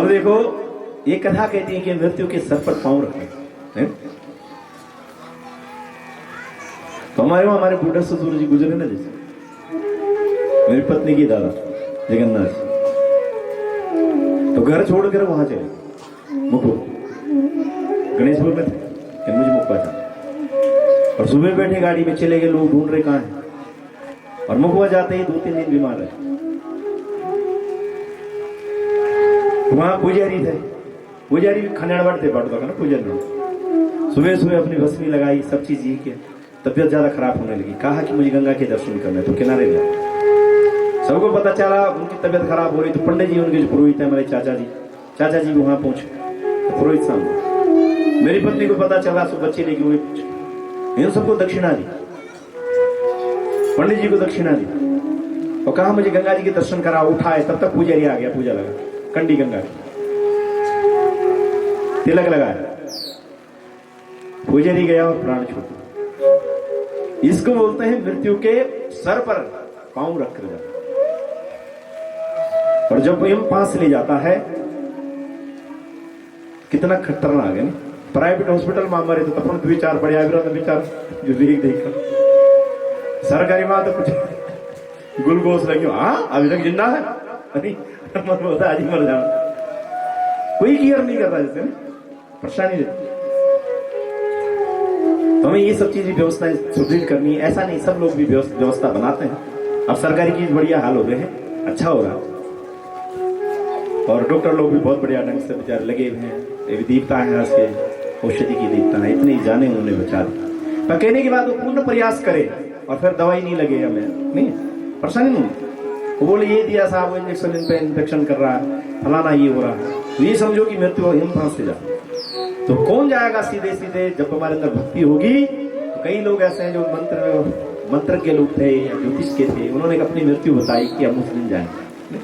अब देखो ये कथा कहती है कि मृत्यु के सर पर पांव रखना। तो हमारे बूढ़ा ससुर जी गुजरे ना, जैसे मेरी पत्नी की दादा जगन्नाथ जी, तो घर छोड़कर वहां चले मुकुर गणेशपुर में थे, मुझे मुकवा था। और सुबह बैठे गाड़ी में चले गए, लोग ढूंढ रहे कहां है, और मुकवा जाते ही 2-3 दिन बीमार है। वहां पुजारी थे, पुजारी भी खनियाड़ थे, पड़ता ना पुजारी। सुबह सुबह अपनी भस्मी लगाई, सब चीज ये किया, तबियत ज्यादा खराब होने लगी। कहा कि मुझे गंगा के दर्शन करना है, तो किनारे गया। सबको पता चला उनकी तबियत खराब हो रही, तो पंडित जी उनके जो पुरोहित है, मेरे चाचा जी भी वहां पहुंचे, तो पुरोहित सामने। मेरी पत्नी को पता चला, सब बच्चे लेके हुए, इन सबको दक्षिणा दी, पंडित जी को दक्षिणा दी, और कहा मुझे गंगा जी के दर्शन करा। उठाए, तब तक पुजारी आ गया, पूजा लगा, कंडी गंगा की तिलक लगाया, पुजारी गया और प्राण छोड़। इसको बोलते हैं मृत्यु के सर पर पांव रख कर जाता। और जब यम पास ले जाता है, कितना खतरनाक है। प्राइवेट हॉस्पिटल में हमारे तो तपन विचार बढ़िया विचार जो देख सरकारी मां तो कुछ गुलगोश लगी, हाँ अभी तक जिंदा है, आज ही मर जाना, कोई केयर नहीं कर रहा, जैसे परेशानी रहती। तो हमें ये सब चीजें व्यवस्था सुदृढ़ करनी है। ऐसा नहीं सब लोग भी व्यवस्था बनाते हैं। अब सरकारी की बढ़िया हाल हो रहे हैं, अच्छा हो रहा है, और डॉक्टर लोग भी बहुत बढ़िया ढंग से बेचारे लगे हुए हैं। ये दीपता है आज के औषधि की दीपता है, इतनी जाने उन्होंने बचा दी। पर कहने के बाद वो पूर्ण प्रयास करे और फिर दवाई नहीं लगे, हमें नहीं परेशानी नहीं। वो बोले ये दिया साहब, वो इंजेक्शन इन पे इन्फेक्शन कर रहा है, फलाना ये हो रहा है, तो ये समझो कि मृत्यु हिम फांस से जा। तो कौन जाएगा सीधे सीधे? जब हमारे अंदर भक्ति होगी। तो कई लोग ऐसे हैं जो मंत्र के लोग थे या ज्योतिष के थे, उन्होंने अपनी मृत्यु बताई कि हम उस दिन जाएंगे।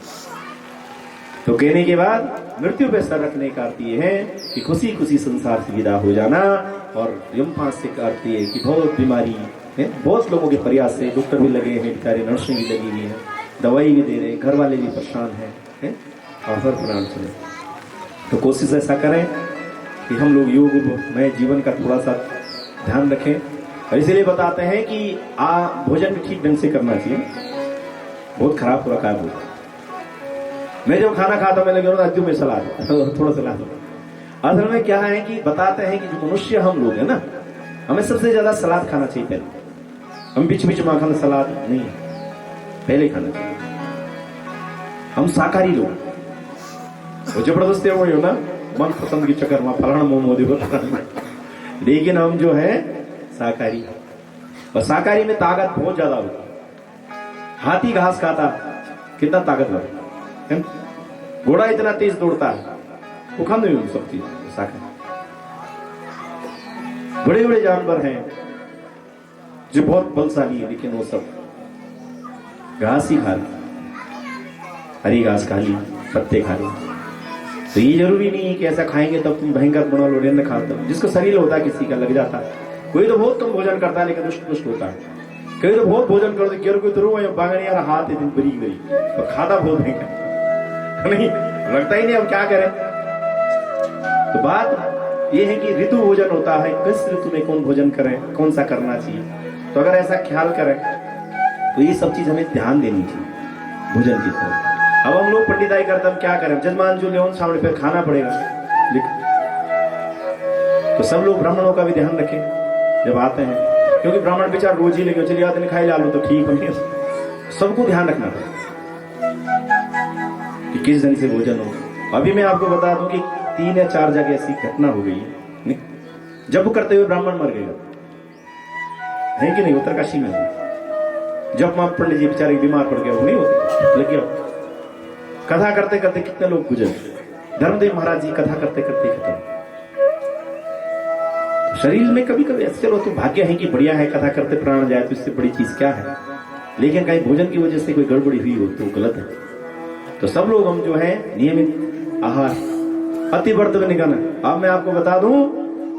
तो कहने के बाद मृत्यु पे सर रखने का अर्थ ये है कि खुशी खुशी संसार से विदा हो जाना। और यम फांस से का अर्थ ये कि बहुत बीमारी है, बहुत लोगों के प्रयास से, डॉक्टर भी लगे हैं बेचारे, नर्सें भी लगी हुई हैं, दवाई भी दे रहे हैं, घर वाले भी परेशान हैं, और फिर प्राण चले। तो कोशिश ऐसा करें कि हम लोग योग में जीवन का थोड़ा सा ध्यान रखें। और इसलिए बताते हैं कि भोजन भी ठीक ढंग से करना चाहिए। बहुत खराब रखा है भोजन। मैं जब खाना खाता मैं लगे अज्जू में सलाद, थोड़ा सलाद। असल में क्या है कि बताते हैं कि जो मनुष्य हम लोग है ना, हमें सबसे ज्यादा सलाद खाना चाहिए पहले। हम बीच बीच में खाना सलाद नहीं, पहले खाना चाहिए। हम शाकाहारी लोग, वो जबरदस्ती हो ना मन पसंद की चक्कर में फलाना मोदी को, लेकिन हम जो है शाकाहारी। और शाकाहारी में ताकत बहुत ज्यादा होती है। हाथी घास खाता, कितना ताकतवर है, घोड़ा इतना तेज दौड़ता है, वो खाते हैं सब चीज शाकाहारी। बड़े बड़े जानवर हैं जो बहुत बलशाली है, लेकिन वो सब घास ही खा ली, हरी घास खा ली, पत्ते खा ली। तो ये जरूरी नहीं है कि ऐसा खाएंगे तब तुम भयंकर बनो लोड़े न खाता। जिसको शरीर होता है किसी का लग जाता है। कोई तो बहुत कम भोजन करता है लेकिन दुष्ट होता है। कोई तो बहुत भोजन कर दे, कोई तो रो बांगने यार हाथ है बरी बरी, और खाता बहुत भयंकर नहीं लगता ही नहीं, अब क्या करें। तो बात ये है कि ऋतु भोजन होता है, किस ऋतु में कौन भोजन करें, कौन सा करना चाहिए। तो अगर ऐसा ख्याल करें तो ये सब चीज हमें ध्यान देनी चाहिए भोजन की तरफ। अब हम लोग पंडिताई करते हम क्या करें, जजमान जो ले सामने फिर खाना पड़ेगा। तो सब लोग ब्राह्मणों का भी ध्यान रखें जब आते हैं, क्योंकि ब्राह्मण बेचार रोज ही लेके चलिए आते हैं, खाई ला लो तो ठीक है। सबको ध्यान रखना कि किस ढंग से भोजन हो। अभी मैं आपको बता दूं कि 3 या 4 जगह ऐसी घटना हो गई है, जब करते हुए ब्राह्मण मर गए है कि नहीं। उत्तरकाशी में जब मां पंडित जी बेचारे बीमार पड़ गए, वो नहीं होते लग गया। कथा करते करते कितने लोग गुजरे। धर्मदेव महाराज जी कथा करते करते खत्म। शरीर में कभी कभी चलो तो भाग्य है कि बढ़िया है, कथा करते प्राण जाए, तो इससे बड़ी चीज क्या है। लेकिन कहीं भोजन की वजह से कोई गड़बड़ी हुई हो तो गलत है। तो सब लोग हम जो है नियमित आहार, अति व्रत में निकालना। अब मैं आपको बता दूं,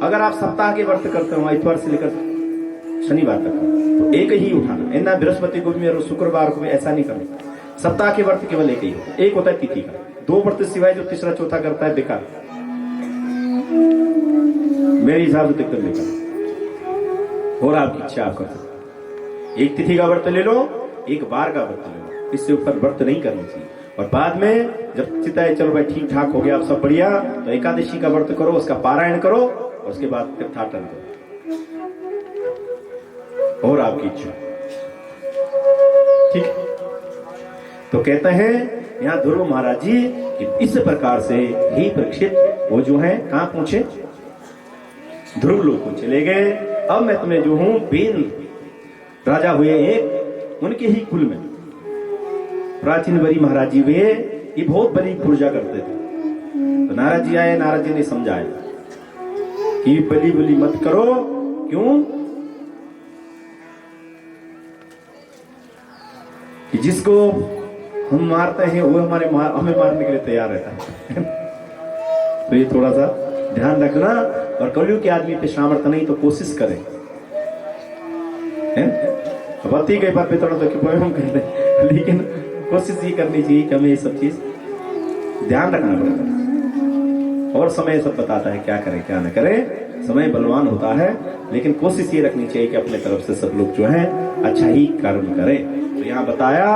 अगर आप सप्ताह के व्रत करते हो इतवार से लेकर शनिवार तक, तो एक ही उठाना। इतना बृहस्पति को भी और शुक्रवार को भी ऐसा नहीं करना। सप्ताह के व्रत केवल एक ही होता है, एक होता है तिथि का। 2 व्रत सिवाय जो तीसरा चौथा करता है बेकार, मेरे हिसाब से एकदम बेकार। और आपकी इच्छा आप कर सकते, एक तिथि का व्रत ले लो, एक बार का व्रत ले लो, इससे ऊपर व्रत नहीं करना चाहिए। और बाद में जब चिता है चलो भाई ठीक ठाक हो गया, आप सब बढ़िया, तो एकादशी का व्रत करो, उसका पारायण करो और उसके बाद तीर्थाटन करो, और आपकी इच्छा। ठीक, तो कहते हैं यहाँ ध्रुव महाराज जी कि इस प्रकार से ही परीक्षित वो जो है कहां पहुंचे, ध्रुव लोक को चले गए। अब मैं तुम्हें जो हूं बेन राजा हुए एक, उनके ही कुल में प्राचीन बरी महाराज जी हुए, ये बहुत बड़ी पूजा करते थे। तो नारद जी आए, नारद जी ने समझाया कि बलि बलि मत करो, क्यों कि जिसको हम मारते हैं वो हमें मारने के लिए तैयार रहता है। तो ये थोड़ा सा ध्यान रखना। और कलयुग के आदमी पे सामर्थ्य नहीं तो कोशिश करें, बत्ती के बात पे थोड़ा तो हम कर रहे, लेकिन कोशिश ये करनी चाहिए कि हमें ये सब चीज ध्यान रखना पड़ेगा। और समय सब बताता है क्या करें क्या न करें, समय बलवान होता है, लेकिन कोशिश ये रखनी चाहिए कि अपने तरफ से सब लोग जो है अच्छा ही कर्म करें। तो यहाँ बताया,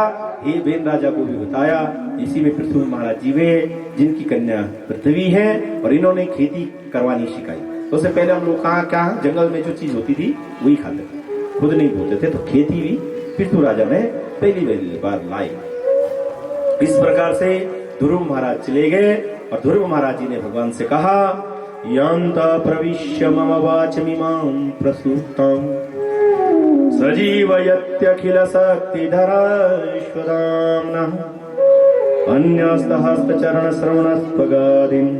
हे बेन राजा को भी बताया, इसी में पृथ्वी महाराज जी वे जिनकी कन्या पृथ्वी है, और इन्होंने खेती करवानी सिखाई। तो उससे पहले हम लोग कहाँ जंगल में जो चीज होती थी वही खाते थे, खुद नहीं बोते थे। तो खेती भी पृथ्वी राजा ने पहली बार लाई। इस प्रकार से ध्रुव महाराज चले गए, और ध्रुव महाराज जी ने भगवान से कहा, यंत प्रविश्य मम वाचमिमां प्रसूतां सजीवयत्यखिल शक्तिधराश्वदाम्नः अन्यस्तहस्तचरण श्रवणस्त्वगादिन्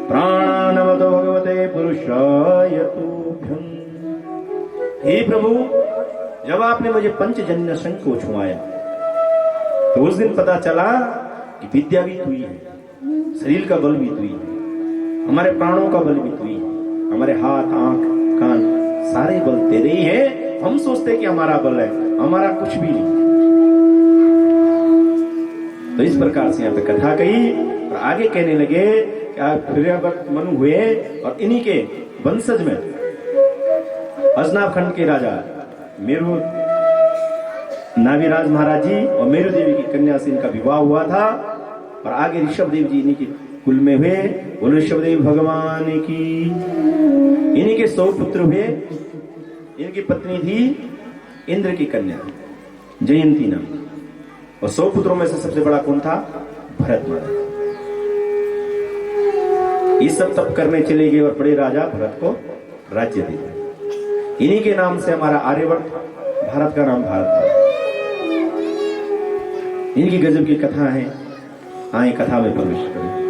प्राणानमतो भगवते पुरुषाय तुभ्यम्। हे प्रभु, जब आपने मुझे पंचजन्य शंख को छुआया तो उस दिन पता चला कि विद्या भी तू ही है, शरीर का बल भी तू ही है, हमारे प्राणों का बल भी तू ही है, हमारे हाथ आंख कान सारे बल तेरे ही है। हम सोचते कि हमारा बल है, हमारा कुछ भी नहीं। तो इस प्रकार से यहाँ पे कथा कही, और आगे कहने लगे कि मनु हुए, और इन्हीं के वंशज में अजनाब खंड के राजा मेरु नाविराज महाराज जी और मेरु देवी की कन्या से इनका विवाह हुआ था। और आगे ऋषभ देव जी इन्हीं के कुल में हुए, बोलो ऋषभ देव भगवान की। इन्हीं के 100 पुत्र हुए। इनकी पत्नी थी इंद्र की कन्या जयंती नाम, और 100 पुत्रों में से सबसे बड़ा कौन था, भरत महाराज। ये सब तप करने चले गए और बड़े राजा भरत को राज्य दे दिया। इन्हीं के नाम से हमारा आर्यवर्त, भारत का नाम भारत था। इनकी गजब की कथा है, आए कथा में प्रवेश करें।